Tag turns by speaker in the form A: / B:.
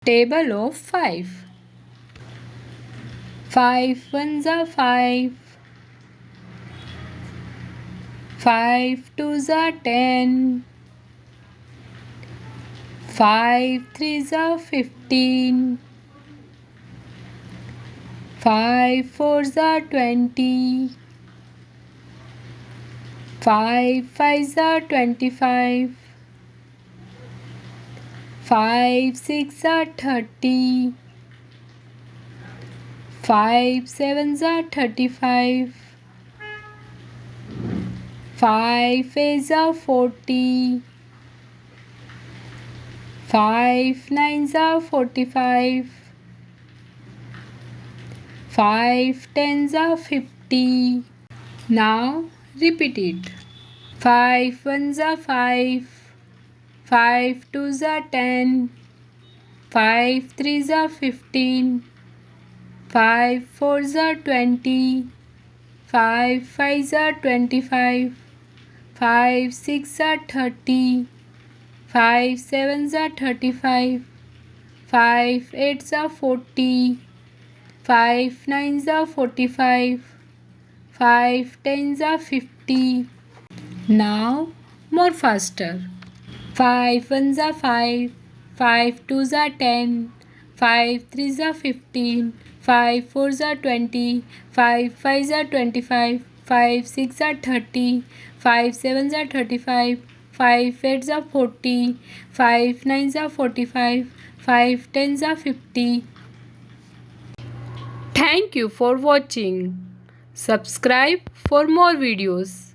A: Table of 5. 5 ones are 5. 5 twos are 10. 5 threes are 15. 5 fours are 20. 5 fives are 25. 5 6 are 30. 5 sevens are 35. 5 eights are 40. 5 nines are 45. 5 tens are 50. Now repeat it. 5 ones are 5. 5 twos are 10. 5 threes are 15. 5 fours are 20. 5 fives are 25. 5 6 are 30. 5 sevens are 35. 5 eights are 40. 5 nines are 45. 5 tens are 50. Now more faster. 5 ones are 5. 5 twos are 10. 5 threes are 15. 5 fours are 20. 5 fives are 25. 5 6 are 30. 5 sevens are 35. 5 eights are 40. 5 nines are 45. 5 tens are 50. Thank you for watching. Subscribe for more videos.